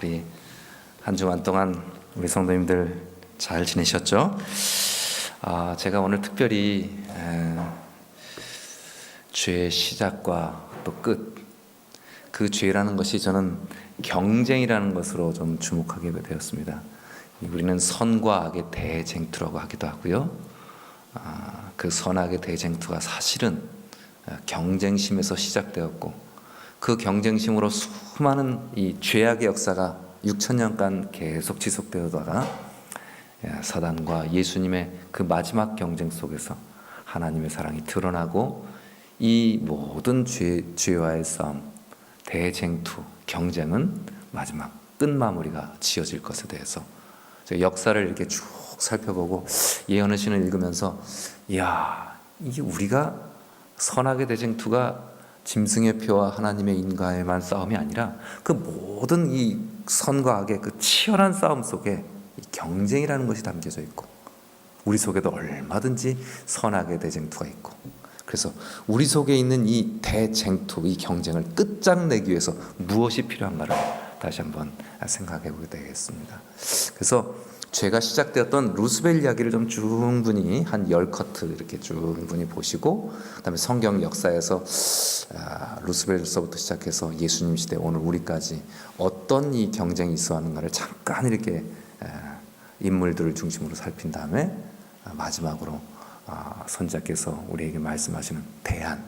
우리 한 주간 동안 우리 성도님들 잘 지내셨죠? 제가 오늘 특별히 죄의 시작과 또 끝, 그 죄라는 것이 저는 경쟁이라는 것으로 좀 주목하게 되었습니다. 우리는 선과 악의 대쟁투라고 하기도 하고요. 그 선악의 대쟁투가 사실은 경쟁심에서 시작되었고, 그 경쟁심으로 수많은 이 죄악의 역사가 6,000년간 계속 지속되다가 사단과 예수님의 그 마지막 경쟁 속에서 하나님의 사랑이 드러나고, 이 모든 죄와의 싸움, 대쟁투, 경쟁은 마지막 끝마무리가 지어질 것에 대해서 역사를 이렇게 쭉 살펴보고 예언의 신을 읽으면서, 이야, 이게 우리가 선악의 대쟁투가 짐승의 표와 하나님의 인과에만 싸움이 아니라 그 모든 이 선과 악의 그 치열한 싸움 속에 이 경쟁이라는 것이 담겨져 있고, 우리 속에도 얼마든지 선악의 대쟁투가 있고, 그래서 우리 속에 있는 이 대쟁투, 이 경쟁을 끝장내기 위해서 무엇이 필요한가를 다시 한번 생각해 보게 되겠습니다. 그래서 죄가 시작되었던 루스벨 이야기를 좀 충분히 한 10커트 이렇게 충분히 보시고, 그다음에 성경 역사에서 루스벨서부터 시작해서 예수님 시대 오늘 우리까지 어떤 이 경쟁이 있어 하는가를 잠깐 이렇게 인물들을 중심으로 살핀 다음에 마지막으로 선지자께서 우리에게 말씀하시는 대안,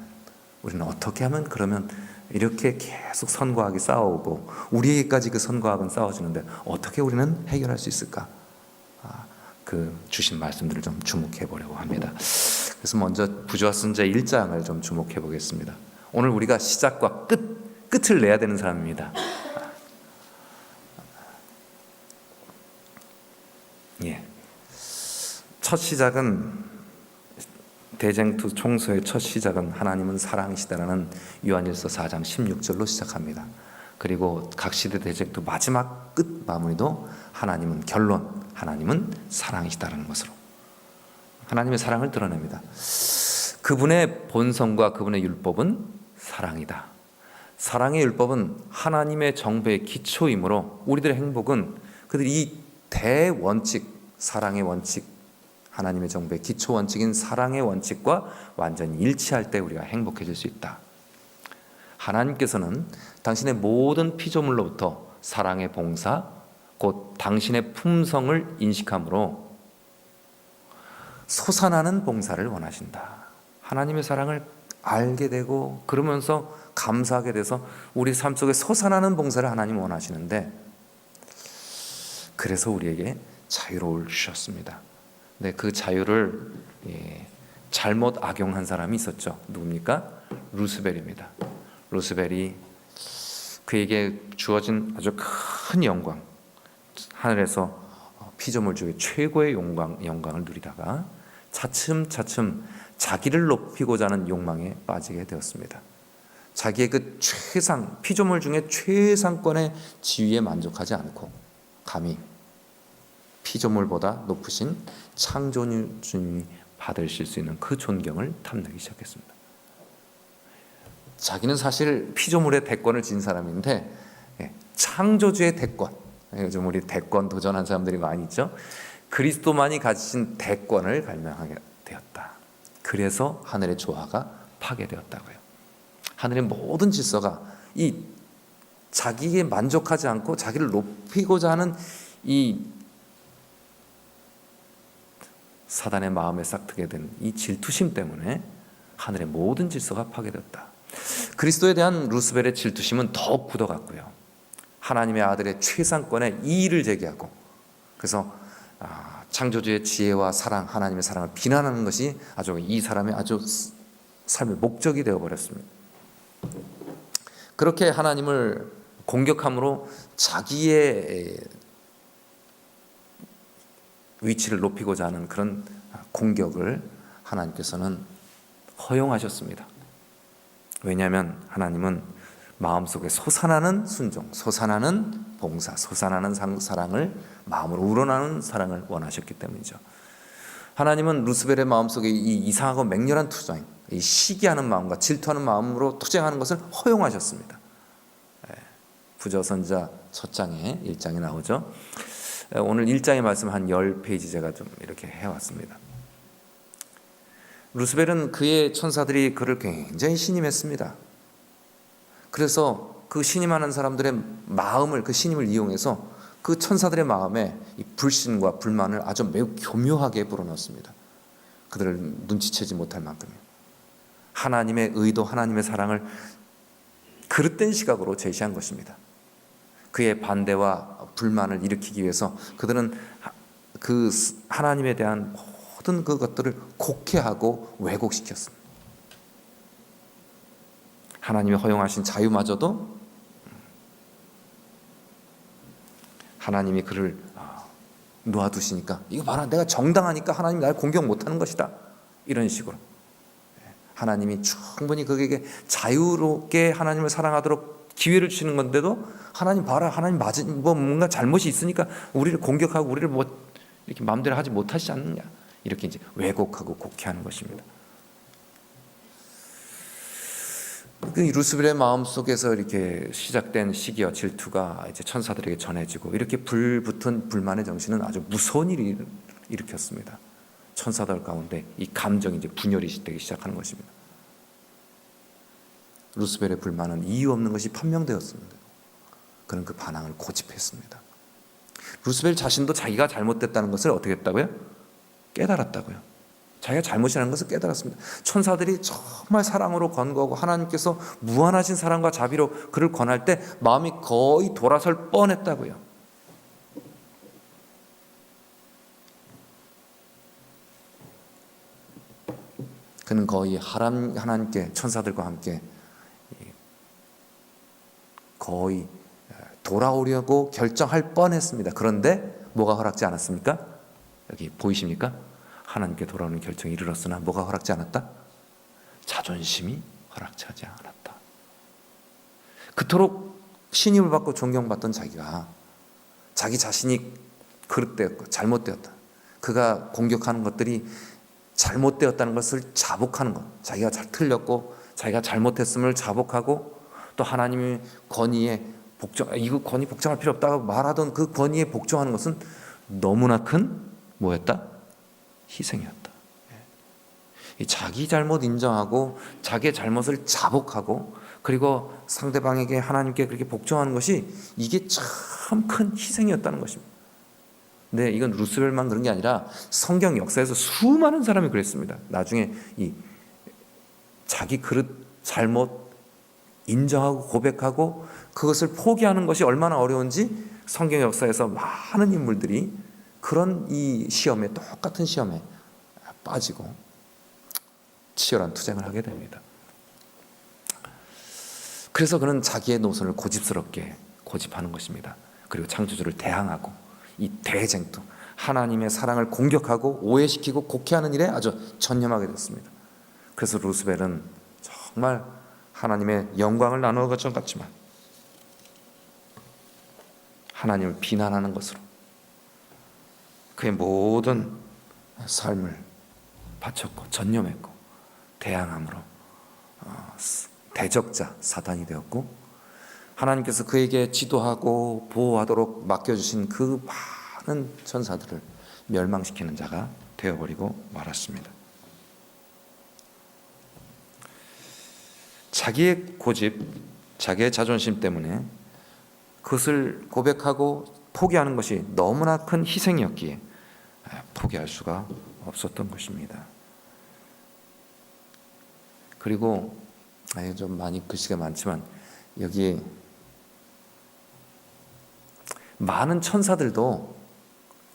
우리는 어떻게 하면 그러면 이렇게 계속 선과 악이 싸워오고 우리에게까지 그 선과 악은 싸워지는데 어떻게 우리는 해결할 수 있을까? 그 주신 말씀들을 좀 주목해 보려고 합니다. 그래서 먼저 부조와 선지자 1장을 좀 주목해 보겠습니다. 오늘 우리가 시작과 끝을 내야 되는 사람입니다. 첫 시작은, 대쟁투 총소의 첫 시작은 하나님은 사랑이시다라는 요한일서 4장 16절로 시작합니다. 그리고 각 시대 대쟁투 마지막 끝 마무리도 하나님은 결론, 하나님은 사랑이시다라는 것으로 하나님의 사랑을 드러냅니다. 그분의 본성과 그분의 율법은 사랑이다. 사랑의 율법은 하나님의 정배의 기초이므로 우리들의 행복은 그들이 이 대원칙, 사랑의 원칙, 하나님의 정배의 기초 원칙인 사랑의 원칙과 완전히 일치할 때 우리가 행복해질 수 있다. 하나님께서는 당신의 모든 피조물로부터 사랑의 봉사, 곧 당신의 품성을 인식함으로 솟아나는 봉사를 원하신다. 하나님의 사랑을 알게 되고 그러면서 감사하게 돼서 우리 삶 속에 솟아나는 봉사를 하나님 원하시는데, 그래서 우리에게 자유를 주셨습니다. 네, 그 자유를 잘못 악용한 사람이 있었죠. 누굽니까? 루스벨입니다. 루스벨이 그에게 주어진 아주 큰 영광, 하늘에서 피조물 중에 최고의 영광을 누리다가 차츰차츰 자기를 높이고자 하는 욕망에 빠지게 되었습니다. 자기의 그 피조물 중에 최상권의 지위에 만족하지 않고 감히 피조물보다 높으신 창조주님이 받으실 수 있는 그 존경을 탐내기 시작했습니다. 자기는 사실 피조물의 대권을 진 사람인데 창조주의 대권, 요즘 우리 대권 도전한 사람들이 많이 있죠. 그리스도만이 가지신 대권을 발명하게 되었다. 그래서 하늘의 조화가 파괴되었다고요. 하늘의 모든 질서가 이 자기에 만족하지 않고 자기를 높이고자 하는 이 사단의 마음에 싹트게 된 이 질투심 때문에 하늘의 모든 질서가 파괴되었다. 그리스도에 대한 루스벨의 질투심은 더욱 굳어갔고요. 하나님의 아들의 최상권에 이의를 제기하고, 그래서 창조주의 지혜와 사랑, 하나님의 사랑을 비난하는 것이 아주 이 사람의 아주 삶의 목적이 되어버렸습니다. 그렇게 하나님을 공격함으로 자기의 위치를 높이고자 하는 그런 공격을 하나님께서는 허용하셨습니다. 왜냐하면 하나님은 마음속에 솟아나는 순종, 솟아나는 봉사, 솟아나는 사랑을, 마음으로 우러나는 사랑을 원하셨기 때문이죠. 하나님은 루스벨의 마음속에 이 이상하고 맹렬한 투쟁, 이 시기하는 마음과 질투하는 마음으로 투쟁하는 것을 허용하셨습니다. 부조선자 첫 장에 1장에 나오죠. 오늘 1장의 말씀 한 10페이지 제가 좀 이렇게 해왔습니다. 루스벨은 그의 천사들이 그를 굉장히 신임했습니다. 그래서 그 신임하는 사람들의 마음을, 그 신임을 이용해서 그 천사들의 마음에 이 불신과 불만을 아주 매우 교묘하게 불어넣습니다. 그들을 눈치채지 못할 만큼요. 하나님의 의도, 하나님의 사랑을 그릇된 시각으로 제시한 것입니다. 그의 반대와 불만을 일으키기 위해서 그들은 그 하나님에 대한 모든 그것들을 곡해하고 왜곡시켰습니다. 하나님이 허용하신 자유마저도 하나님이 그를 놓아두시니까 이거 봐라, 내가 정당하니까 하나님이 날 공격 못하는 것이다, 이런 식으로 하나님이 충분히 그에게 자유롭게 하나님을 사랑하도록 기회를 주시는 건데도 하나님 봐라, 하나님 맞은 뭔가 잘못이 있으니까 우리를 공격하고 우리를 이렇게 마음대로 하지 못하시지 않느냐, 이렇게 이제 왜곡하고 곡해하는 것입니다. 그 루스벨의 마음 속에서 이렇게 시작된 시기와 질투가 이제 천사들에게 전해지고, 이렇게 불붙은 불만의 정신은 아주 무서운 일을 일으켰습니다. 천사들 가운데 이 감정이 이제 분열이 되기 시작하는 것입니다. 루스벨의 불만은 이유 없는 것이 판명되었습니다. 그는 그 반항을 고집했습니다. 루스벨 자신도 자기가 잘못됐다는 것을 어떻게 했다고요? 깨달았다고요. 자기가 잘못이라는 것을 깨달았습니다. 천사들이 정말 사랑으로 권고하고 하나님께서 무한하신 사랑과 자비로 그를 권할 때 마음이 거의 돌아설 뻔했다고요. 그는 거의 하나님께, 천사들과 함께 거의 돌아오려고 결정할 뻔했습니다. 그런데 뭐가 허락지 않았습니까? 여기 보이십니까? 하나님께 돌아오는 결정에 이르렀으나 뭐가 허락지 않았다? 자존심이 허락지 하지 않았다. 그토록 신임을 받고 존경받던 자기가 자기 자신이 그릇되었고 잘못되었다, 그가 공격하는 것들이 잘못되었다는 것을 자복하는 것, 자기가 잘 틀렸고 자기가 잘못했음을 자복하고, 또 하나님의 권위에 이거 권위 복종할 필요 없다고 말하던 그 권위에 복종하는 것은 너무나 큰 뭐였다? 희생이었다. 이 자기 잘못 인정하고 자기의 잘못을 자복하고 그리고 상대방에게, 하나님께 그렇게 복종하는 것이, 이게 참 큰 희생이었다는 것입니다. 근데 이건 루스벨만 그런 게 아니라 성경 역사에서 수많은 사람이 그랬습니다. 나중에 이 자기 그릇 잘못 인정하고 고백하고 그것을 포기하는 것이 얼마나 어려운지 성경 역사에서 많은 인물들이 그런 이 시험에, 똑같은 시험에 빠지고 치열한 투쟁을 하게 됩니다. 그래서 그는 자기의 노선을 고집스럽게 고집하는 것입니다. 그리고 창조주를 대항하고 이 대쟁투, 하나님의 사랑을 공격하고 오해시키고 곡해하는 일에 아주 전념하게 됐습니다. 그래서 루스벨은 정말 하나님의 영광을 나누어 것 같지만 하나님을 비난하는 것으로 그의 모든 삶을 바쳤고 전념했고 대항함으로 대적자 사단이 되었고, 하나님께서 그에게 지도하고 보호하도록 맡겨주신 그 많은 천사들을 멸망시키는 자가 되어버리고 말았습니다. 자기의 고집, 자기의 자존심 때문에 그것을 고백하고 포기하는 것이 너무나 큰 희생이었기에 포기할 수가 없었던 것입니다. 그리고 좀 많이 글씨가 많지만 여기 많은 천사들도,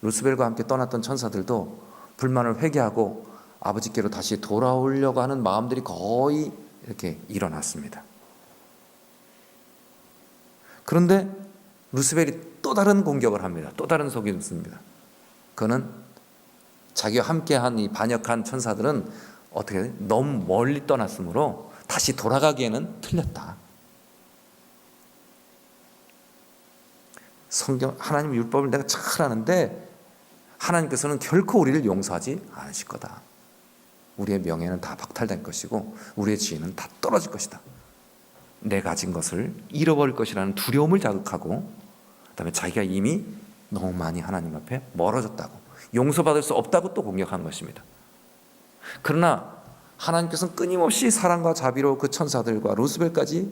루스벨과 함께 떠났던 천사들도 불만을 회개하고 아버지께로 다시 돌아오려고 하는 마음들이 거의 이렇게 일어났습니다. 그런데 루스벨이 또 다른 공격을 합니다. 또 다른 속임을 씁니다. 그는 자기와 함께한 이 반역한 천사들은 어떻게 너무 멀리 떠났으므로 다시 돌아가기에는 틀렸다. 성경, 하나님 율법을 내가 잘 아는데 하나님께서는 결코 우리를 용서하지 않으실 거다. 우리의 명예는 다 박탈될 것이고 우리의 지위는 다 떨어질 것이다. 내 가진 것을 잃어버릴 것이라는 두려움을 자극하고, 그다음에 자기가 이미 너무 많이 하나님 앞에 멀어졌다고, 용서받을 수 없다고 또 공격하는 것입니다. 그러나 하나님께서는 끊임없이 사랑과 자비로 그 천사들과 루스벨까지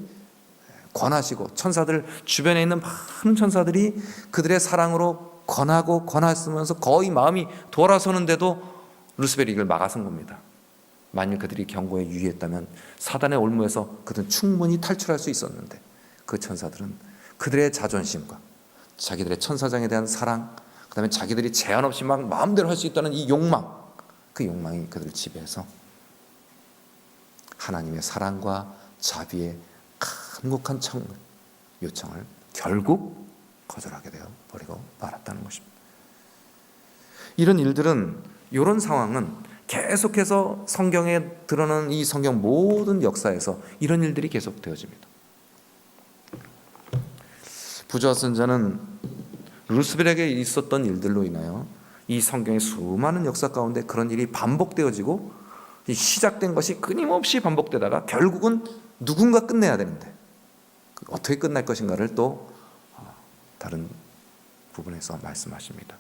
권하시고, 천사들 주변에 있는 많은 천사들이 그들의 사랑으로 권하면서 거의 마음이 돌아서는데도 루스벨이 이걸 막아선 겁니다. 만일 그들이 경고에 유의했다면 사단의 올무에서 그들은 충분히 탈출할 수 있었는데, 그 천사들은 그들의 자존심과 자기들의 천사장에 대한 사랑, 그 다음에 자기들이 제한 없이 막 마음대로 할 수 있다는 이 욕망, 그 욕망이 그들을 지배해서 하나님의 사랑과 자비의 간곡한 요청을 결국 거절하게 되어 버리고 말았다는 것입니다. 이런 일들은, 이런 상황은 계속해서 성경에 드러나는 이 성경 모든 역사에서 이런 일들이 계속되어집니다. 부조와 선자는 루스벨에게 있었던 일들로 인하여 이 성경의 수많은 역사 가운데 그런 일이 반복되어지고, 시작된 것이 끊임없이 반복되다가 결국은 누군가 끝내야 되는데 어떻게 끝날 것인가를 또 다른 부분에서 말씀하십니다.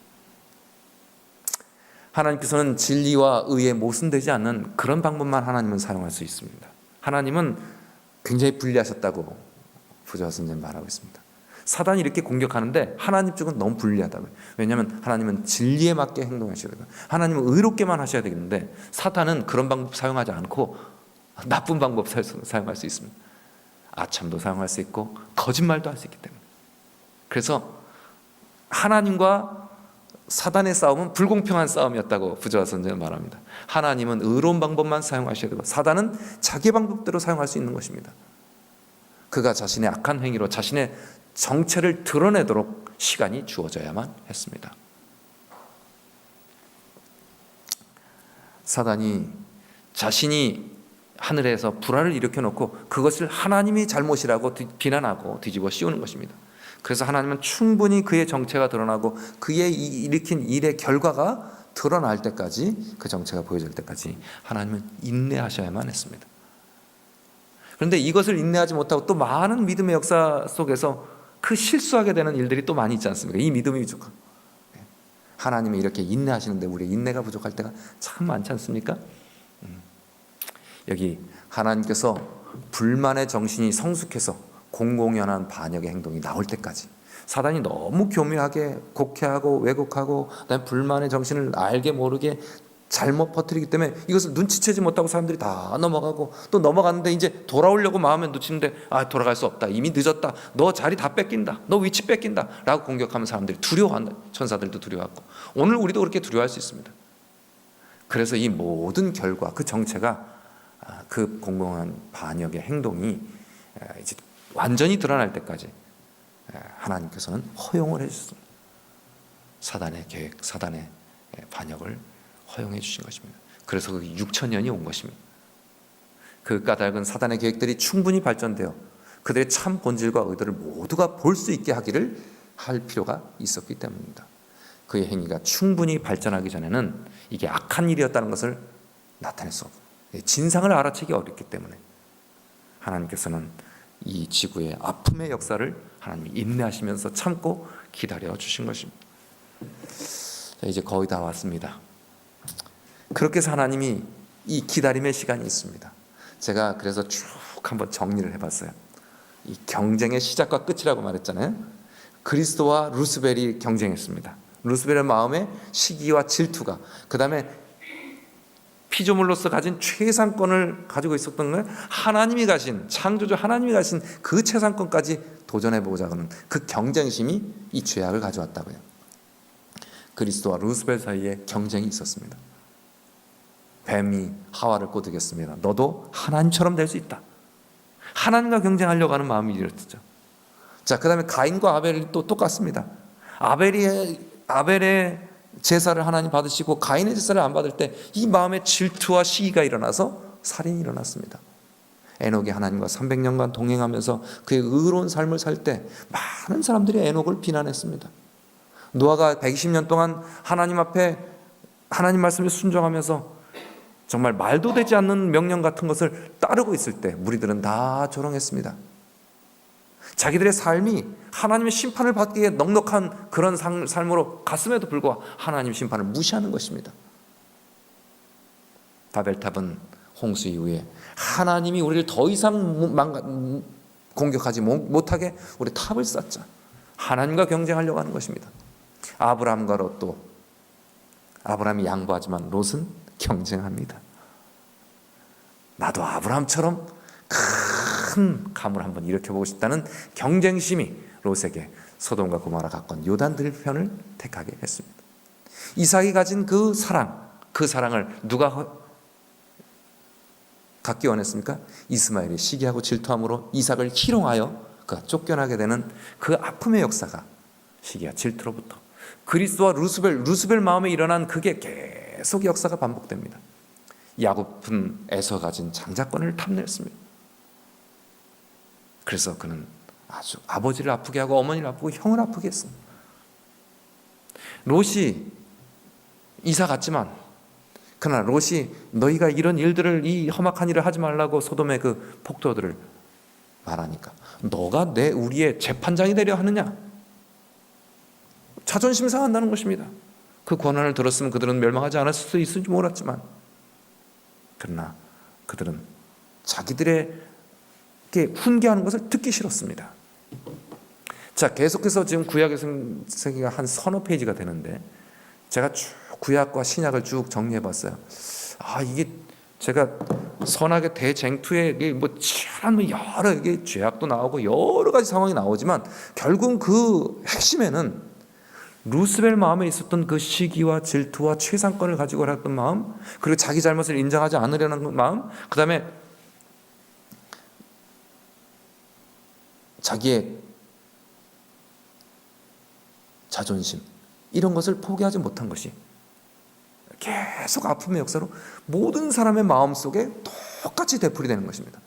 하나님께서는 진리와 의에 모순되지 않는 그런 방법만 하나님은 사용할 수 있습니다. 하나님은 굉장히 불리하셨다고 부조와 선자는 말하고 있습니다. 사단이 이렇게 공격하는데 하나님 쪽은 너무 불리하다고요. 왜냐하면 하나님은 진리에 맞게 행동하셔야 되고, 하나님은 의롭게만 하셔야 되겠는데, 사탄은 그런 방법 사용하지 않고 나쁜 방법 사용할 수 있습니다. 아첨도 사용할 수 있고 거짓말도 할 수 있기 때문에. 그래서 하나님과 사단의 싸움은 불공평한 싸움이었다고 부조와 선자는 말합니다. 하나님은 의로운 방법만 사용하셔야 되고, 사단은 자기 방법대로 사용할 수 있는 것입니다. 그가 자신의 악한 행위로 자신의 정체를 드러내도록 시간이 주어져야만 했습니다. 사단이 자신이 하늘에서 불화를 일으켜놓고 그것을 하나님이 잘못이라고 비난하고 뒤집어 씌우는 것입니다. 그래서 하나님은 충분히 그의 정체가 드러나고 그의 일으킨 일의 결과가 드러날 때까지, 그 정체가 보여질 때까지 하나님은 인내하셔야만 했습니다. 그런데 이것을 인내하지 못하고 또 많은 믿음의 역사 속에서 그 실수하게 되는 일들이 또 많이 있지 않습니까? 이 믿음이 부족한, 하나님이 이렇게 인내하시는데 우리의 인내가 부족할 때가 참 많지 않습니까? 여기 하나님께서 불만의 정신이 성숙해서 공공연한 반역의 행동이 나올 때까지, 사단이 너무 교묘하게 곡해하고 왜곡하고 그다음에 불만의 정신을 알게 모르게 잘못 퍼뜨리기 때문에 이것을 눈치채지 못하고 사람들이 다 넘어가고, 또 넘어갔는데 이제 돌아오려고 마음에 놓치는데 돌아갈 수 없다, 이미 늦었다, 너 자리 다 뺏긴다, 너 위치 뺏긴다 라고 공격하면 사람들이 두려워한다. 천사들도 두려워하고 오늘 우리도 그렇게 두려워할 수 있습니다. 그래서 이 모든 결과, 그 정체가, 그 공공한 반역의 행동이 이제 완전히 드러날 때까지 하나님께서는 허용을 해주셨습니다. 사단의 계획, 사단의 반역을 허용해 주신 것입니다. 그래서 그 6천년이 온 것입니다. 그 까닭은 사단의 계획들이 충분히 발전되어 그들의 참 본질과 의도를 모두가 볼 수 있게 할 필요가 있었기 때문입니다. 그의 행위가 충분히 발전하기 전에는 이게 악한 일이었다는 것을 나타낼 수 없고, 진상을 알아채기 어렵기 때문에 하나님께서는 이 지구의 아픔의 역사를 하나님이 인내하시면서 참고 기다려 주신 것입니다. 자, 이제 거의 다 왔습니다. 그렇게 해서 하나님이 이 기다림의 시간이 있습니다. 제가 그래서 쭉 한번 정리를 해봤어요. 이 경쟁의 시작과 끝이라고 말했잖아요. 그리스도와 루스벨이 경쟁했습니다. 루스벨의 마음에 시기와 질투가, 그 다음에 피조물로서 가진 최상권을 가지고 있었던 건 하나님이 가신, 창조주 하나님이 가신 그 최상권까지 도전해보고자 하는 그 경쟁심이 이 죄악을 가져왔다고요. 그리스도와 루스벨 사이에 경쟁이 있었습니다. 뱀이 하와를 꼬드겼습니다. 너도 하나님처럼 될 수 있다. 하나님과 경쟁하려고 하는 마음이 이렇죠. 자, 그 다음에 가인과 아벨이 또 똑같습니다. 아벨의 제사를 하나님 받으시고 가인의 제사를 안 받을 때 이 마음에 질투와 시기가 일어나서 살인이 일어났습니다. 에녹이 하나님과 300년간 동행하면서 그의 의로운 삶을 살 때 많은 사람들이 에녹을 비난했습니다. 노아가 120년 동안 하나님 앞에 하나님 말씀에 순종하면서 정말 말도 되지 않는 명령 같은 것을 따르고 있을 때 무리들은 다 조롱했습니다. 자기들의 삶이 하나님의 심판을 받기에 넉넉한 그런 삶으로 갔음에도 불구하고 하나님의 심판을 무시하는 것입니다. 바벨탑은 홍수 이후에 하나님이 우리를 더 이상 공격하지 못하게 우리 탑을 쌓자, 하나님과 경쟁하려고 하는 것입니다. 아브라함과 롯도, 아브라함이 양보하지만 롯은 경쟁합니다. 나도 아브라함처럼 큰 가물 한번 일으켜보고 싶다는 경쟁심이 롯에게 소돔과 고모라 가까운 요단 들편을 택하게 했습니다. 이삭이 가진 그 사랑을 누가 갖기 원했습니까? 이스마엘이 시기하고 질투함으로 이삭을 희롱하여 그가 쫓겨나게 되는 그 아픔의 역사가 시기와 질투로부터 그리스도와 루스벨 마음에 일어난 그게 계속 역사가 반복됩니다. 야곱은 에서 가진 장자권을 탐냈습니다. 그래서 그는 아주 아버지를 아프게 하고 어머니를 아프고 형을 아프게 했습니다. 롯이 이사 갔지만 그러나 롯이 너희가 이런 일들을, 이 험악한 일을 하지 말라고 소돔의 그 폭도들을 말하니까 너가 우리의 재판장이 되려 하느냐, 자존심 상한다는 것입니다. 그 권한을 들었으면 그들은 멸망하지 않았을 수도 있을지 몰랐지만, 그러나 그들은 자기들에게 훈계하는 것을 듣기 싫었습니다. 자, 계속해서 지금 구약에서 한 서너 페이지가 되는데 제가 쭉 구약과 신약을 쭉 정리해 봤어요. 이게 제가 선악의 대쟁투에 치열한 여러 이게 죄악도 나오고 여러 가지 상황이 나오지만 결국 그 핵심에는 루스벨 마음에 있었던 그 시기와 질투와 최상권을 가지고 살았던 마음, 그리고 자기 잘못을 인정하지 않으려는 마음, 그 다음에 자기의 자존심, 이런 것을 포기하지 못한 것이 계속 아픔의 역사로 모든 사람의 마음속에 똑같이 되풀이되는 것입니다.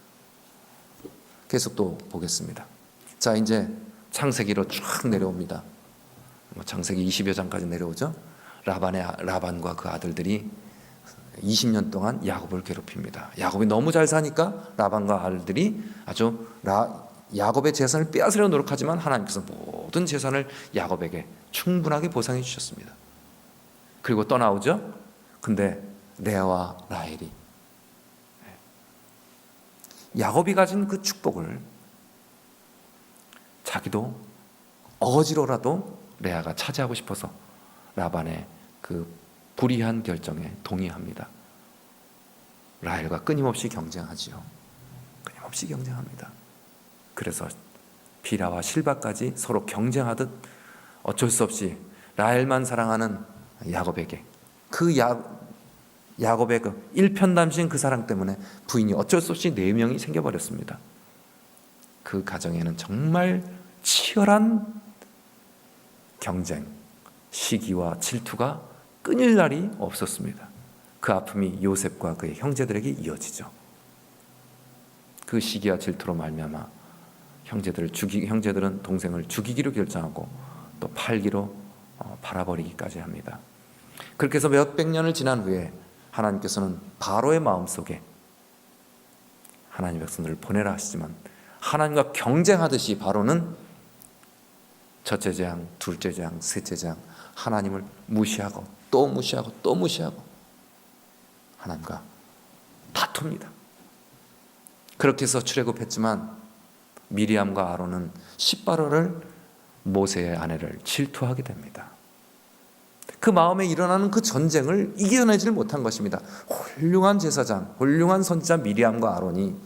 계속 또 보겠습니다. 자, 이제 창세기로 쫙 내려옵니다. 창세기 20여 장까지 내려오죠. 라반과 그 아들들이 20년 동안 야곱을 괴롭힙니다. 야곱이 너무 잘 사니까 라반과 아들들이 아주 야곱의 재산을 빼앗으려고 노력하지만 하나님께서 모든 재산을 야곱에게 충분하게 보상해 주셨습니다. 그리고 떠나오죠. 근데 레아와 라헬이 야곱이 가진 그 축복을 자기도 어거지로라도 레아가 차지하고 싶어서 라반의 그 불의한 결정에 동의합니다. 라헬과 끊임없이 경쟁하지요. 끊임없이 경쟁합니다. 그래서 비라와 실바까지 서로 경쟁하듯 어쩔 수 없이 라헬만 사랑하는 야곱에게 야곱의 그 일편단심 그 사랑 때문에 부인이 어쩔 수 없이 4명이 생겨버렸습니다. 그 가정에는 정말 치열한 경쟁, 시기와 질투가 끊일 날이 없었습니다. 그 아픔이 요셉과 그의 형제들에게 이어지죠. 그 시기와 질투로 말미암아 형제들은 동생을 죽이기로 결정하고 또 팔기로 팔아버리기까지 합니다. 그렇게 해서 몇백 년을 지난 후에 하나님께서는 바로의 마음속에 하나님 백성들을 보내라 하시지만 하나님과 경쟁하듯이 바로는 첫째 재앙, 둘째 재앙, 셋째 재앙, 하나님을 무시하고 또 무시하고 또 무시하고 하나님과 다툽니다. 그렇게 해서 출애굽했지만 미리암과 아론은 십바로를, 모세의 아내를 질투하게 됩니다. 그 마음에 일어나는 그 전쟁을 이겨내질 못한 것입니다. 훌륭한 제사장, 훌륭한 선지자 미리암과 아론이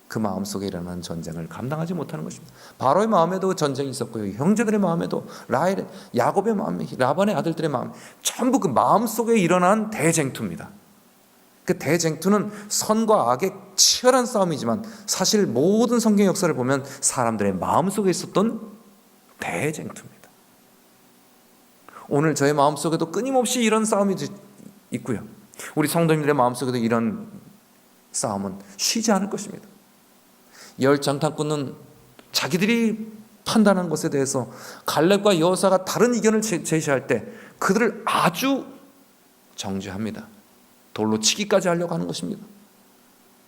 그 마음속에 일어나는 전쟁을 감당하지 못하는 것입니다. 바로의 마음에도 전쟁이 있었고요. 형제들의 마음에도 야곱의 마음에, 라반의 아들들의 마음, 전부 그 마음속에 일어난 대쟁투입니다. 그 대쟁투는 선과 악의 치열한 싸움이지만 사실 모든 성경 역사를 보면 사람들의 마음속에 있었던 대쟁투입니다. 오늘 저의 마음속에도 끊임없이 이런 싸움이 있고요. 우리 성도님들의 마음속에도 이런 싸움은 쉬지 않을 것입니다. 열 장탄꾼은 자기들이 판단한 것에 대해서 갈렙과 여호사가 다른 의견을 제시할 때 그들을 아주 정죄합니다. 돌로 치기까지 하려고 하는 것입니다.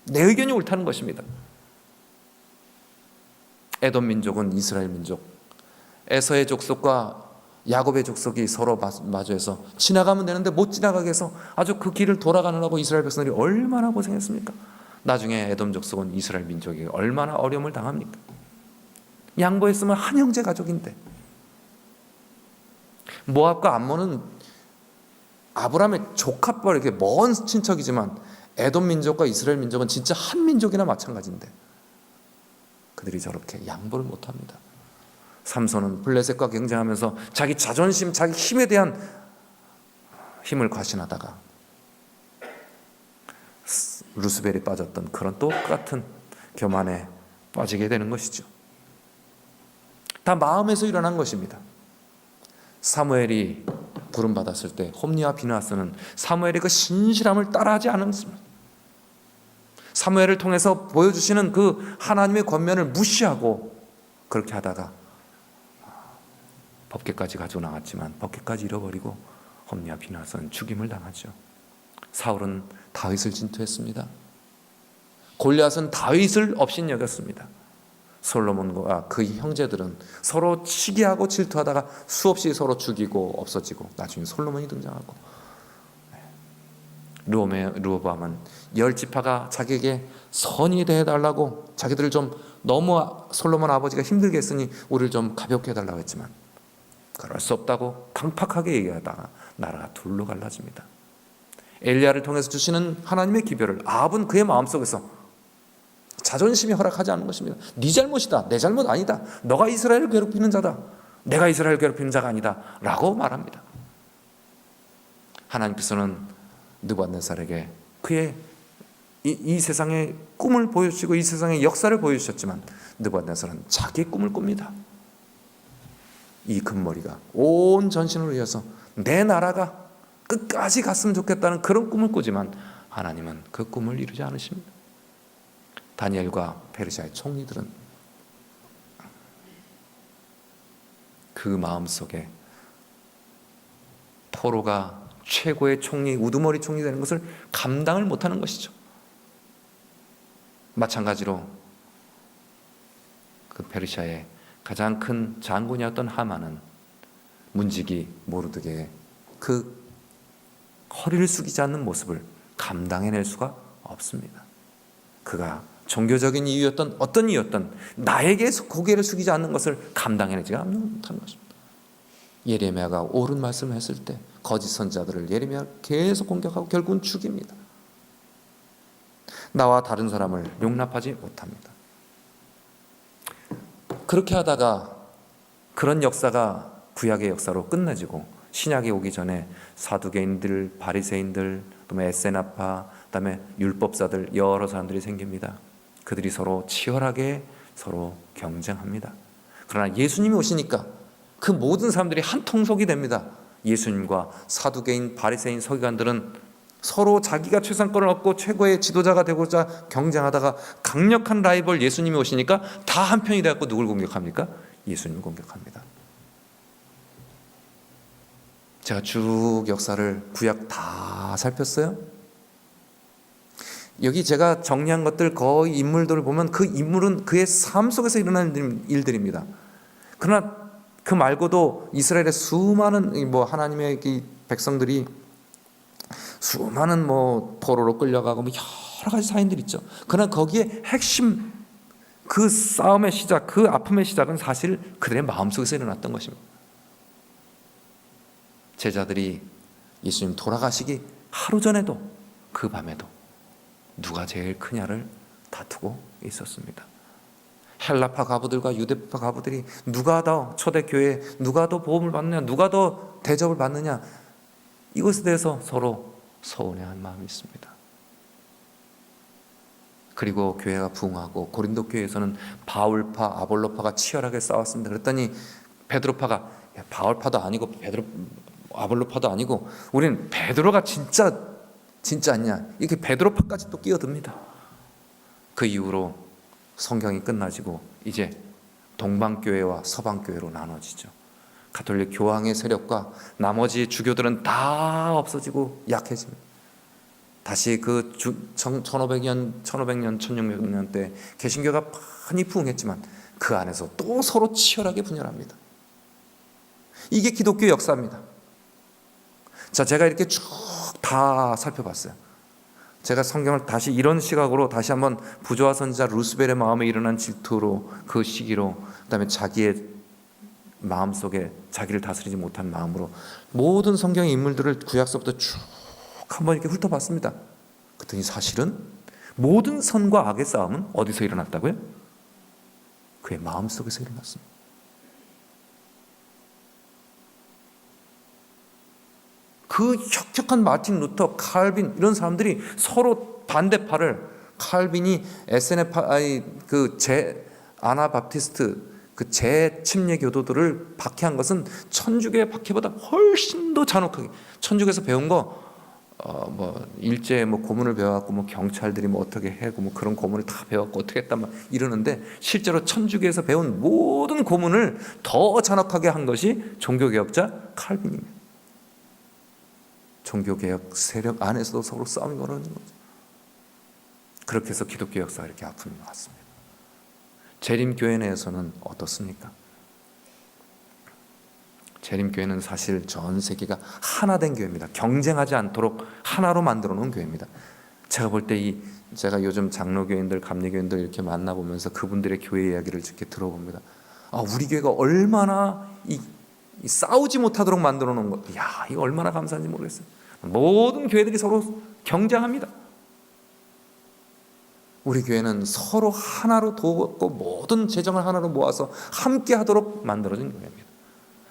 내 의견이 옳다는 것입니다. 에돔 민족은 이스라엘 민족, 에서의 족속과 야곱의 족속이 서로 마주해서 지나가면 되는데 못 지나가게 해서 아주 그 길을 돌아가느라고 이스라엘 백성들이 얼마나 고생했습니까? 나중에 에돔 족속은 이스라엘 민족이 얼마나 어려움을 당합니까? 양보했으면 한 형제 가족인데. 모압과 암몬은 아브라함의 조카뻘, 이렇게 먼 친척이지만 에돔 민족과 이스라엘 민족은 진짜 한 민족이나 마찬가지인데 그들이 저렇게 양보를 못합니다. 삼손은 블레셋과 경쟁하면서 자기 자존심, 자기 힘에 대한 힘을 과신하다가 루스벨이 빠졌던 그런 똑같은 교만에 빠지게 되는 것이죠. 다 마음에서 일어난 것입니다. 사무엘이 부름받았을 때 홈리와 비느하스는 사무엘의 그 신실함을 따라하지 않았습니다. 사무엘을 통해서 보여주시는 그 하나님의 권면을 무시하고 그렇게 하다가 법궤까지 가지고 나왔지만 법궤까지 잃어버리고 홈리와 비느하스는 죽임을 당하죠. 사울은 다윗을 진투했습니다. 골리앗은 다윗을 업신여겼습니다. 솔로몬과 그 형제들은 서로 시기하고 질투하다가 수없이 서로 죽이고 없어지고 나중에 솔로몬이 등장하고, 르호보암은 10지파가 자기에게 선이 대해달라고 자기들을 좀 너무 솔로몬 아버지가 힘들게 했으니 우리를 좀 가볍게 해달라고 했지만 그럴 수 없다고 강팍하게 얘기하다가 나라가 둘로 갈라집니다. 엘리야를 통해서 주시는 하나님의 기별을 아합은 그의 마음속에서 자존심이 허락하지 않는 것입니다. 네 잘못이다, 내 잘못 아니다, 너가 이스라엘을 괴롭히는 자다, 내가 이스라엘을 괴롭히는 자가 아니다 라고 말합니다. 하나님께서는 느부갓네살에게 그의 이 세상의 꿈을 보여주시고 이 세상의 역사를 보여주셨지만 느부갓네살은 자기의 꿈을 꿉니다. 이 금머리가 온 전신을 위해서 내 나라가 끝까지 갔으면 좋겠다는 그런 꿈을 꾸지만 하나님은 그 꿈을 이루지 않으십니다. 다니엘과 페르시아의 총리들은 그 마음속에 포로가 최고의 총리, 우두머리 총리 되는 것을 감당을 못하는 것이죠. 마찬가지로 그 페르시아의 가장 큰 장군이었던 하만은 문지기 모르드게의 그 허리를 숙이지 않는 모습을 감당해낼 수가 없습니다. 그가 종교적인 이유였던 어떤 이유였던 나에게 고개를 숙이지 않는 것을 감당해내지 못하는 것입니다. 예레미야가 옳은 말씀을 했을 때 거짓 선지자들을 예레미야가 계속 공격하고 결국은 죽입니다. 나와 다른 사람을 용납하지 못합니다. 그렇게 하다가 그런 역사가 구약의 역사로 끝내지고 신약이 오기 전에 사두개인들, 바리새인들, 그다음에 에세나파, 그다음에 율법사들 여러 사람들이 생깁니다. 그들이 서로 치열하게 서로 경쟁합니다. 그러나 예수님이 오시니까 그 모든 사람들이 한 통속이 됩니다. 예수님과 사두개인, 바리새인, 서기관들은 서로 자기가 최상권을 얻고 최고의 지도자가 되고자 경쟁하다가 강력한 라이벌 예수님이 오시니까 다 한편이 되었고 누굴 공격합니까? 예수님을 공격합니다. 제가 쭉 역사를 구약 다 살폈어요. 여기 제가 정리한 것들 거의 인물들을 보면 그 인물은 그의 삶 속에서 일어나는 일들입니다. 그러나 그 말고도 이스라엘의 수많은 하나님의 백성들이 수많은 포로로 끌려가고 여러 가지 사인들이 있죠. 그러나 거기에 핵심 그 싸움의 시작, 그 아픔의 시작은 사실 그들의 마음속에서 일어났던 것입니다. 제자들이 예수님 돌아가시기 하루 전에도 그 밤에도 누가 제일 크냐를 다투고 있었습니다. 헬라파 가부들과 유대파 가부들이 누가 더 초대교회, 누가 더 보험을 받느냐, 누가 더 대접을 받느냐, 이것에 대해서 서로 서운해한 마음이 있습니다. 그리고 교회가 부흥하고 고린도 교회에서는 바울파, 아볼로파가 치열하게 싸웠습니다. 그랬더니 베드로파가 바울파도 아니고 아볼로파도 아니고 우리는 베드로가 진짜 아니냐, 이렇게 베드로파까지 또 끼어듭니다. 그 이후로 성경이 끝나지고 이제 동방교회와 서방교회로 나눠지죠. 가톨릭 교황의 세력과 나머지 주교들은 다 없어지고 약해집니다. 다시 그 1500년, 1600년 때 개신교가 많이 부흥했지만 그 안에서 또 서로 치열하게 분열합니다. 이게 기독교 역사입니다. 자, 제가 이렇게 쭉 다 살펴봤어요. 제가 성경을 다시 이런 시각으로 다시 한번 부조와 선지자 루스벨의 마음에 일어난 질투로, 그 시기로, 그다음에 자기의 마음속에 자기를 다스리지 못한 마음으로 모든 성경의 인물들을 구약서부터 쭉 한번 이렇게 훑어봤습니다. 그랬더니 사실은 모든 선과 악의 싸움은 어디서 일어났다고요? 그의 마음속에서 일어났습니다. 그 혁혁한 마틴 루터, 칼빈 이런 사람들이 서로 반대파를, 칼빈이 SNFI 아나바프티스트 재침례 교도들을 박해한 것은 천주교의 박해보다 훨씬 더 잔혹하게, 천주교에서 배운 거 일제 고문을 배워갖고 경찰들이 어떻게 해고 그런 고문을 다 배워갖고 어떻게 했단 말 이러는데, 실제로 천주교에서 배운 모든 고문을 더 잔혹하게 한 것이 종교개혁자 칼빈입니다. 종교개혁 세력 안에서도 서로 싸움이 벌어지는 거죠. 그렇게 해서 기독교 역사가 이렇게 아픔이 왔습니다. 재림교회 내에서는 어떻습니까? 재림교회는 사실 전 세계가 하나 된 교회입니다. 경쟁하지 않도록 하나로 만들어 놓은 교회입니다. 제가 볼 때 제가 요즘 장로교인들, 감리교인들 이렇게 만나보면서 그분들의 교회 이야기를 이렇게 들어봅니다. 우리 교회가 얼마나 싸우지 못하도록 만들어 놓은 것, 이거 얼마나 감사한지 모르겠어요. 모든 교회들이 서로 경쟁합니다. 우리 교회는 서로 하나로 돕고 모든 재정을 하나로 모아서 함께 하도록 만들어진 교회입니다.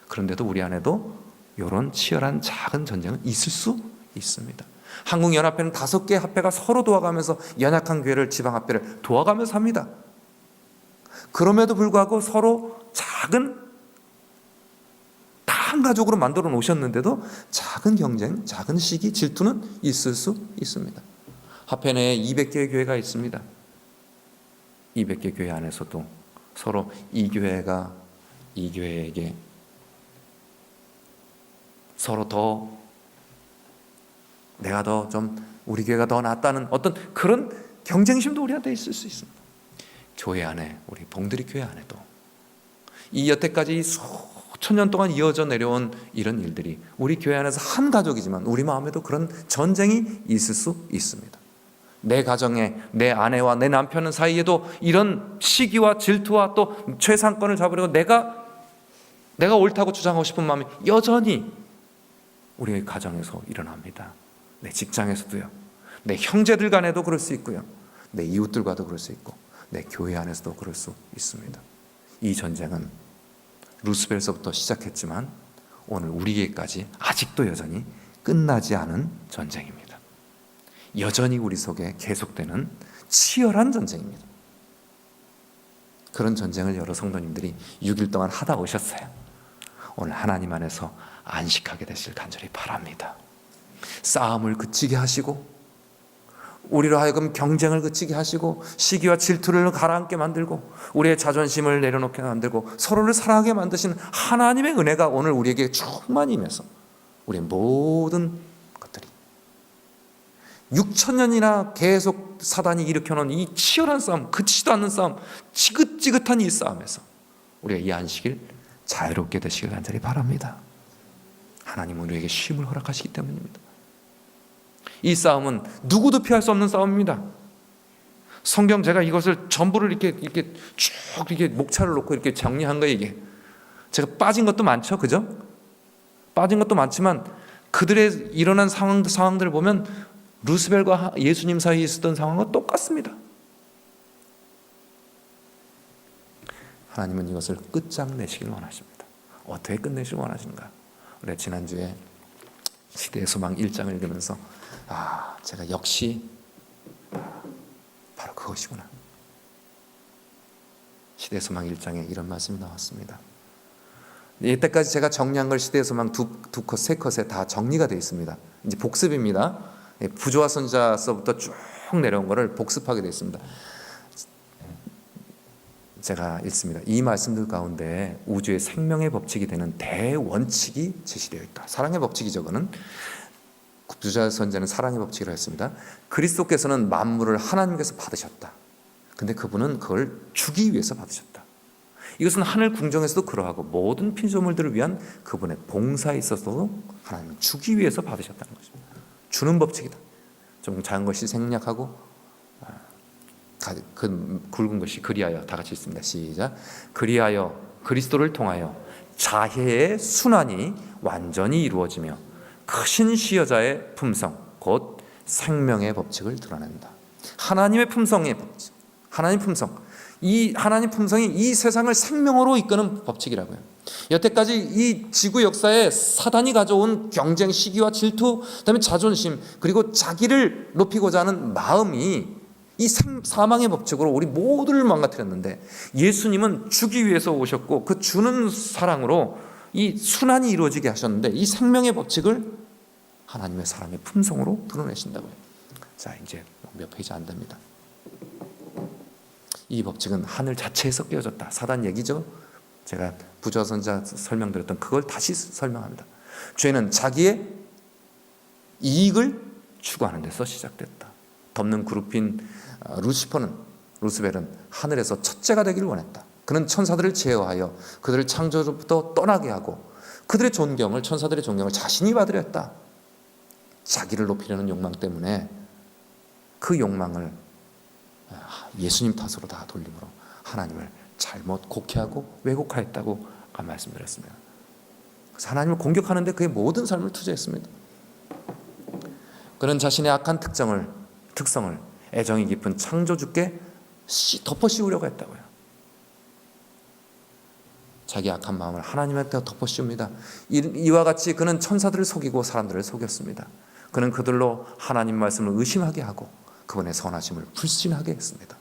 그런데도 우리 안에도 이런 치열한 작은 전쟁은 있을 수 있습니다. 한국연합회는 5개 합회가 서로 도와가면서 연약한 교회를, 지방합회를 도와가면서 합니다. 그럼에도 불구하고 서로 작은, 한 가족으로 만들어 놓으셨는데도 작은 경쟁, 작은 시기, 질투는 있을 수 있습니다. 합회 내에 200개의 교회가 있습니다. 200개 교회 안에서도 서로 이 교회가 이 교회에게 서로 더 내가 더 좀 우리 교회가 더 낫다는 어떤 그런 경쟁심도 우리한테 있을 수 있습니다. 교회 안에, 우리 봉드리 교회 안에도 이 여태까지 수천 년 동안 이어져 내려온 이런 일들이 우리 교회 안에서 한 가족이지만 우리 마음에도 그런 전쟁이 있을 수 있습니다. 내 가정에 내 아내와 내 남편 사이에도 이런 시기와 질투와 또 최상권을 잡으려고 내가 옳다고 주장하고 싶은 마음이 여전히 우리의 가정에서 일어납니다. 내 직장에서도요. 내 형제들 간에도 그럴 수 있고요. 내 이웃들과도 그럴 수 있고 내 교회 안에서도 그럴 수 있습니다. 이 전쟁은 루스벨서부터 시작했지만 오늘 우리에게까지 아직도 여전히 끝나지 않은 전쟁입니다. 여전히 우리 속에 계속되는 치열한 전쟁입니다. 그런 전쟁을 여러 성도님들이 6일 동안 하다 오셨어요. 오늘 하나님 안에서 안식하게 되실 간절히 바랍니다. 싸움을 그치게 하시고 우리로 하여금 경쟁을 그치게 하시고 시기와 질투를 가라앉게 만들고 우리의 자존심을 내려놓게 만들고 서로를 사랑하게 만드신 하나님의 은혜가 오늘 우리에게 충만히 임해서 우리의 모든 것들이 6,000년이나 계속 사단이 일으켜놓은 이 치열한 싸움, 그치지도 않는 싸움, 지긋지긋한 이 싸움에서 우리가 이 안식일 자유롭게 되시길 간절히 바랍니다. 하나님은 우리에게 쉼을 허락하시기 때문입니다. 이 싸움은 누구도 피할 수 없는 싸움입니다. 성경 제가 이것을 전부를 이렇게 쭉 이렇게 목차를 놓고 이렇게 정리한 거예요. 이게 제가 빠진 것도 많죠, 그죠? 빠진 것도 많지만 그들의 일어난 상황들을 보면 루스벨과 예수님 사이에 있었던 상황과 똑같습니다. 하나님은 이것을 끝장내시길 원하십니다. 어떻게 끝내시길 원하시는가? 우리가 지난주에 시대의 소망 1장을 읽으면서 제가 역시 바로 그것이구나. 시대의 소망 1장에 이런 말씀이 나왔습니다. 이때까지 제가 정리한 걸 시대의 소망 두 컷, 세 컷에 다 정리가 되어 있습니다. 이제 복습입니다. 부조와 선지자서부터 쭉 내려온 것을 복습하게 되어 있습니다. 제가 읽습니다. 이 말씀들 가운데 우주의 생명의 법칙이 되는 대원칙이 제시되어 있다. 사랑의 법칙이죠. 그는 부조와 선지자는 사랑의 법칙이라고 했습니다. 그리스도께서는 만물을 하나님께서 받으셨다. 근데 그분은 그걸 주기 위해서 받으셨다. 이것은 하늘 궁정에서도 그러하고 모든 피조물들을 위한 그분의 봉사에 있어서도 하나님은 주기 위해서 받으셨다는 것입니다. 주는 법칙이다. 좀 작은 것이 생략하고 그 굵은 것이 그리하여, 다 같이 읽습니다. 시작. 그리하여 그리스도를 통하여 자혜의 순환이 완전히 이루어지며 크신 시여자의 품성 곧 생명의 법칙을 드러낸다. 하나님의 품성의 법칙, 하나님 품성, 이 하나님 품성이 이 세상을 생명으로 이끄는 법칙이라고요. 여태까지 이 지구 역사에 사단이 가져온 경쟁, 시기와 질투, 그다음에 자존심, 그리고 자기를 높이고자 하는 마음이 이 사망의 법칙으로 우리 모두를 망가뜨렸는데, 예수님은 주기 위해서 오셨고 그 주는 사랑으로 이 순환이 이루어지게 하셨는데, 이 생명의 법칙을 하나님의 사랑의 품성으로 드러내신다고요. 자, 이제 몇 페이지 안 됩니다. 이 법칙은 하늘 자체에서 깨어졌다. 사단 얘기죠. 제가 부조선자 설명드렸던 그걸 다시 설명합니다. 죄는 자기의 이익을 추구하는 데서 시작됐다. 덮는 그룹인 루스벨은 하늘에서 첫째가 되기를 원했다. 그는 천사들을 제어하여 그들을 창조로부터 떠나게 하고 그들의 존경을, 천사들의 존경을 자신이 받으려 했다. 자기를 높이려는 욕망 때문에 그 욕망을 예수님 탓으로 다 돌림으로 하나님을 잘못 곡해하고 왜곡하였다고 아까 말씀드렸습니다. 그래서 하나님을 공격하는데 그의 모든 삶을 투자했습니다. 그는 자신의 악한 특성을 애정이 깊은 창조주께 덮어 씌우려고 했다고요. 자기 악한 마음을 하나님한테 덮어 씌웁니다. 이와 같이 그는 천사들을 속이고 사람들을 속였습니다. 그는 그들로 하나님 말씀을 의심하게 하고 그분의 선하심을 불신하게 했습니다.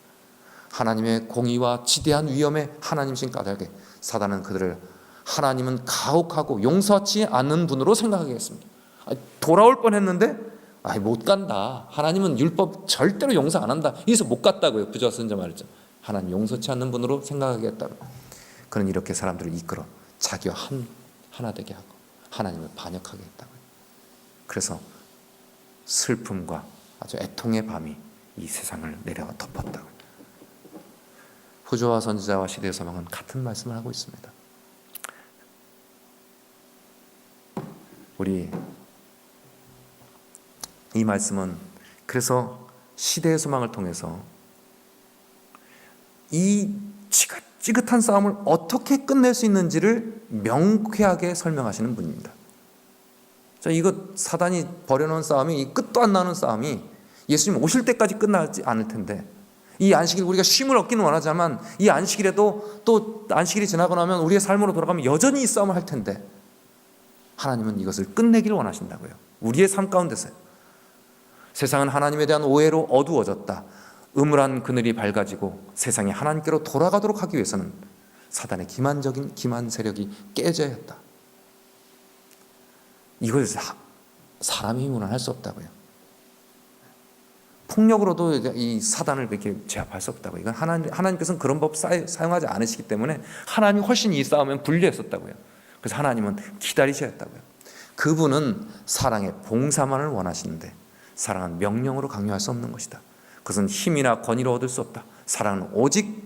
하나님의 공의와 지대한 위엄에 하나님신 까닭에 사단은 그들을 하나님은 가혹하고 용서하지 않는 분으로 생각하게 했습니다. 돌아올 뻔했는데 못 간다. 하나님은 율법 절대로 용서 안 한다. 여기서 못 갔다고요. 부자 선자 말이죠. 하나님 용서치 않는 분으로 생각하게 했다고. 그는 이렇게 사람들을 이끌어 자기와 하나 되게 하고 하나님을 반역하게 했다고요. 그래서 슬픔과 아주 애통의 밤이 이 세상을 내려와 덮었다고요. 부조와 선지자와 시대의 소망은 같은 말씀을 하고 있습니다. 우리 이 말씀은 그래서 시대의 소망을 통해서 이 지긋한 싸움을 어떻게 끝낼 수 있는지를 명쾌하게 설명하시는 분입니다. 자, 이거 사단이 벌여놓은 싸움이, 끝도 안 나는 싸움이 예수님 오실 때까지 끝나지 않을 텐데, 이 안식일 우리가 쉼을 얻기는 원하지만 이 안식일에도 또 안식일이 지나고 나면 우리의 삶으로 돌아가면 여전히 이 싸움을 할 텐데, 하나님은 이것을 끝내기를 원하신다고요. 우리의 삶 가운데서요. 세상은 하나님에 대한 오해로 어두워졌다. 음울한 그늘이 밝아지고 세상이 하나님께로 돌아가도록 하기 위해서는 사단의 기만 세력이 깨져야 했다. 이걸 사람의 힘으로는 할 수 없다고요. 폭력으로도 이 사단을 이렇게 제압할 수 없다고요. 이건 하나님께서는 그런 법 사용하지 않으시기 때문에 하나님이 훨씬 이 싸움엔 불리했었다고요. 그래서 하나님은 기다리셔야 했다고요. 그분은 사랑의 봉사만을 원하시는데 사랑은 명령으로 강요할 수 없는 것이다. 그것은 힘이나 권위로 얻을 수 없다. 사랑은 오직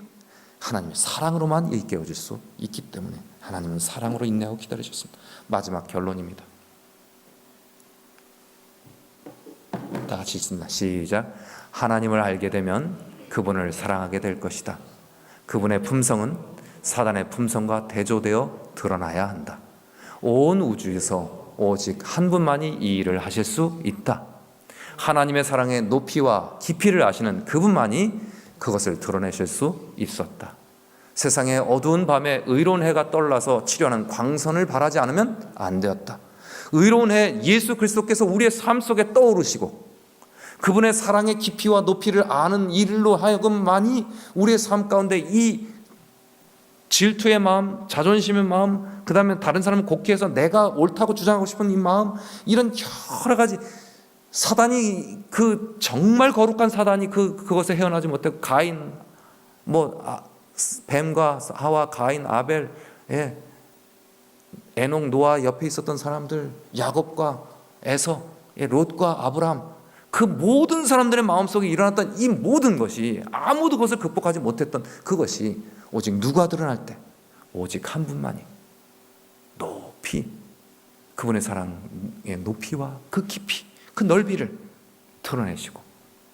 하나님의 사랑으로만 일깨워질 수 있기 때문에 하나님은 사랑으로 인내하고 기다리셨습니다. 마지막 결론입니다. 다 같이 읽습니다. 시작. 하나님을 알게 되면 그분을 사랑하게 될 것이다. 그분의 품성은 사단의 품성과 대조되어 드러나야 한다. 온 우주에서 오직 한 분만이 이 일을 하실 수 있다. 하나님의 사랑의 높이와 깊이를 아시는 그분만이 그것을 드러내실 수 있었다. 세상의 어두운 밤에 의로운 해가 떠올라서 치료하는 광선을 바라지 않으면 안 되었다. 의로운 해 예수 그리스도께서 우리의 삶 속에 떠오르시고 그분의 사랑의 깊이와 높이를 아는 일로 하여금만이 우리의 삶 가운데 이 질투의 마음, 자존심의 마음, 그 다음에 다른 사람을 곡해해서 내가 옳다고 주장하고 싶은 이 마음, 이런 여러 가지 사단이 그 정말 거룩한 사단이 그것에 헤어나지 못하고 가인, 뱀과 하와, 가인, 아벨, 에녹, 노아 옆에 있었던 사람들, 야곱과 에서, 롯과 아브라함, 그 모든 사람들의 마음속에 일어났던 이 모든 것이 아무도 그것을 극복하지 못했던 그것이 오직 누가 드러날 때, 오직 한 분만이 높이 그분의 사랑의 높이와 그 깊이, 그 넓이를 드러내시고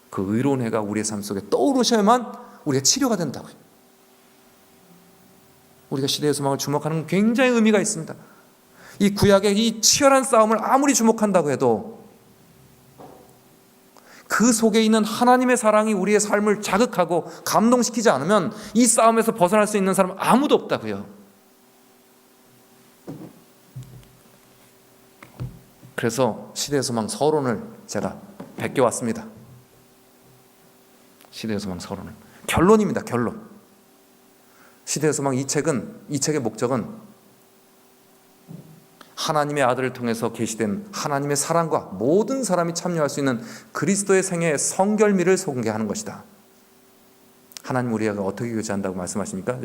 그 의로운 해가 우리의 삶 속에 떠오르셔야만 우리의 치료가 된다고요. 우리가 시대의 소망을 주목하는 건 굉장히 의미가 있습니다. 이 구약의 이 치열한 싸움을 아무리 주목한다고 해도 그 속에 있는 하나님의 사랑이 우리의 삶을 자극하고 감동시키지 않으면 이 싸움에서 벗어날 수 있는 사람은 아무도 없다고요. 그래서 시대의 소망 서론을 제가 베껴왔습니다. 시대의 소망 서론을. 결론입니다. 결론. 시대의 소망 이 책의 목적은 하나님의 아들을 통해서 계시된 하나님의 사랑과 모든 사람이 참여할 수 있는 그리스도의 생애의 성결미를 소개하는 것이다. 하나님 우리가 어떻게 교제한다고 말씀하십니까?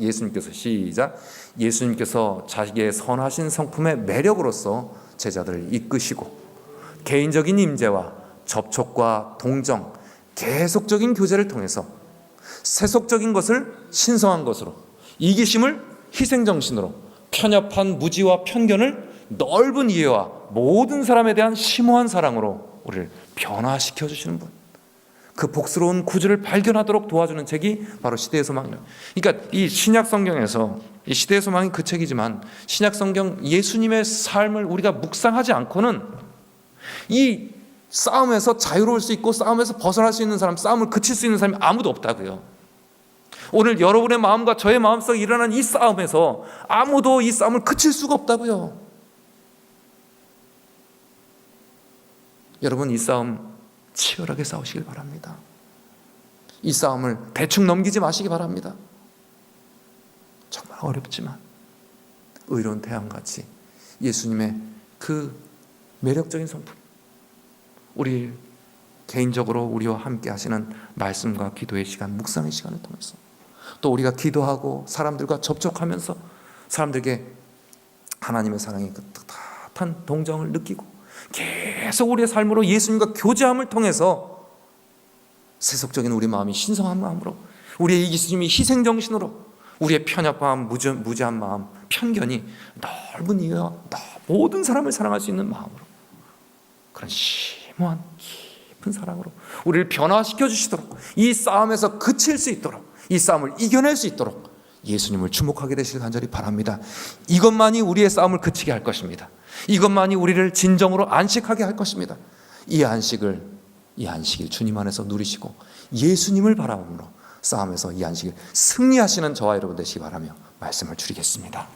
예수님께서 시작. 예수님께서 자기의 선하신 성품의 매력으로서 제자들을 이끄시고 개인적인 임재와 접촉과 동정, 계속적인 교제를 통해서 세속적인 것을 신성한 것으로, 이기심을 희생정신으로, 편협한 무지와 편견을 넓은 이해와 모든 사람에 대한 심오한 사랑으로 우리를 변화시켜 주시는 분, 그 복스러운 구주를 발견하도록 도와주는 책이 바로 시대의 소망이에요. 그러니까 이 신약 성경에서 이 시대의 소망이 그 책이지만 신약 성경 예수님의 삶을 우리가 묵상하지 않고는 이 싸움에서 자유로울 수 있고 싸움에서 벗어날 수 있는 사람, 싸움을 그칠 수 있는 사람이 아무도 없다고요. 오늘 여러분의 마음과 저의 마음속에 일어난 이 싸움에서 아무도 이 싸움을 그칠 수가 없다고요. 여러분 이 싸움 치열하게 싸우시길 바랍니다. 이 싸움을 대충 넘기지 마시기 바랍니다. 정말 어렵지만 의로운 태양같이 예수님의 그 매력적인 성품, 우리 개인적으로 우리와 함께 하시는 말씀과 기도의 시간, 묵상의 시간을 통해서 또 우리가 기도하고 사람들과 접촉하면서 사람들에게 하나님의 사랑의 그 따뜻한 동정을 느끼고 계속 우리의 삶으로 예수님과 교제함을 통해서 세속적인 우리 마음이 신성한 마음으로, 우리의 이기심이 희생정신으로, 우리의 편협함, 무지한 마음, 편견이 넓은 이해와 모든 사람을 사랑할 수 있는 마음으로, 그런 심오한 깊은 사랑으로 우리를 변화시켜 주시도록, 이 싸움에서 그칠 수 있도록, 이 싸움을 이겨낼 수 있도록 예수님을 주목하게 되시길 간절히 바랍니다. 이것만이 우리의 싸움을 그치게 할 것입니다. 이것만이 우리를 진정으로 안식하게 할 것입니다. 이 안식을 주님 안에서 누리시고 예수님을 바라보므로 싸움에서 이 안식을 승리하시는 저와 여러분 되시기 바라며 말씀을 줄이겠습니다.